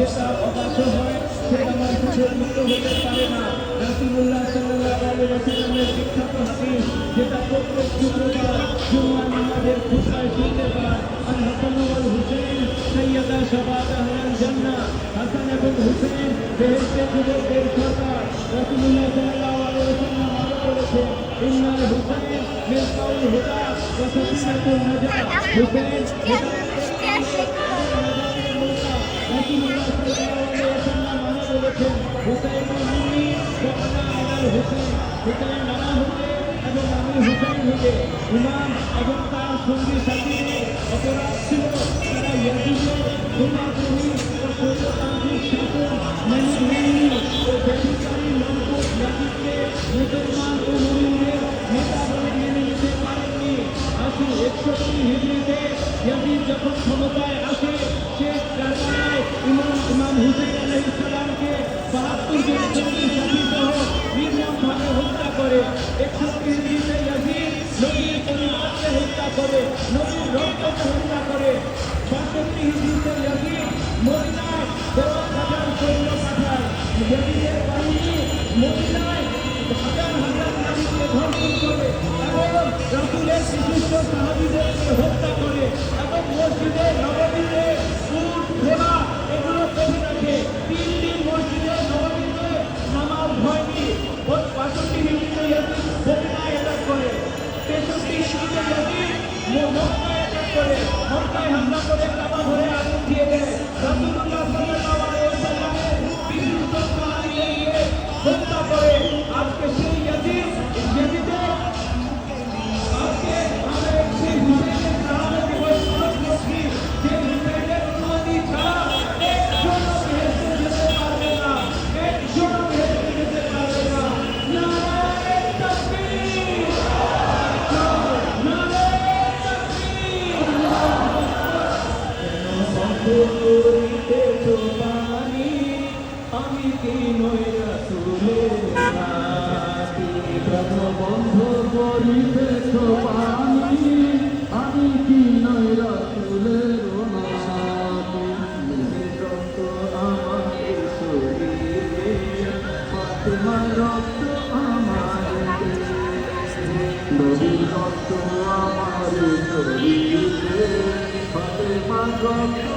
যেটা অবাধ্য হয় সেটা মানুষের মৃত্যু হতে পারে না। রাসূলুল্লাহ সাল্লাল্লাহু আলাইহি ওয়াসাল্লামের বিখ্যাত হাদিস যেটা প্রত্যেক শুক্রবার জুমার নামাজের খুতবায় শুনতে পান, আল হাসান ওয়াল হুসাইন সাইয়্যিদা শাবাব আহলাল জান্নাহ, হাসান এবং হুসাইন বেহেশতের যুবকদের সরদার। রাসূলুল্লাহ সাল্লাল্লাহু আলাইহি ওয়াসাল্লাম আরো বলেছেন, ইন্নাল হুসাইন মিসবাহুল হুদা ওয়া সাফিনাতুন নাজাহ। হুসাইন রাসূলুল্লাহ সাল্লাল্লাহু আলাইহি ওয়াসাল্লাম আরো বলেছেন, হুসাইন মিন্নি ওয়া আনা আলাল হুসাইন। হুসাইন আমার হতে এবং আমি হুসাইন হতে। ইমাম এবং তার সঙ্গী সাথীদের অপরাধ ছিল তারা ইয়াজিদের গুনাহগারী ও স্বৈরতান্ত্রিক শাসন মেনে নেয়নি ও বেশিরভাগই লম্পট ইয়াজিদকে মুসলমান ও মুমিনদের নেতা বলে মেনে নিতে পারেননি। 61 হিজরিতে ইয়াজিদ যখন ক্ষমতায় আসে সে কারবালায় ইমাম হুসাইন আলাইহিস সালামকে 72 জন সঙ্গী সাথী সহ নির্মমভাবে হত্যা করে। 61 হিজরিতে ইয়াজিদ নবীর পরিবারকে হত্যা করে, নবীর রক্তকে হত্যা করে। 62 হিজরিতে ইয়াজিদ মদিনায় 10,000 সৈন্য পাঠায়। ইয়াজিদের বাহিনী মদিনায় হাজার হাজার নারীকে ধর্ষণ করে এবং রাসূলের বিশিষ্ট সাহাবীদেরকে হত্যা করে এবং মসজিদে নববীতে উট ঘোড়া এগুলো করে রাখে। 3 দিন মসজিদে নববীতে নামাজ হয়নি। 65 হিজরিতে ইয়াজিদ মদিনায় অ্যাটাক করে। 63 হিজরিতে ইয়াজিদ মক্কায় অ্যাটাক করে, মক্কায় হামলা করে কাবা ঘরে আগুন দিয়ে দেয়। রাসূলুল্লাহ সাল্লাল্লাহু আলাইহি ওয়াসাল্লামের বিশিষ্ট সাহাবীদেরকে হত্যা করে। আজকে সেই ইয়াজিদের আজকে আমরা সেই হুসাইনের সাহাবে দিবস পালন করছি। সেই হুসাইনের উম্মতি ছাড়া একজনও বেহেশতে যেতে পারবে না, একজনও বেহেশতে যেতে পারবে না। নারে তাকবীর, নারে তাকবীর। করিতেছো পানি আমি কি নই রাসূলের নাতি। কেন বন্ধ করিতেছো পানি আমি কি নই রাসূলের নাতি। রক্ত আমার শরীরে, ফাতেমার রক্ত আমার নবীর রক্ত আমার শরীরে, ফাতেমার রক্ত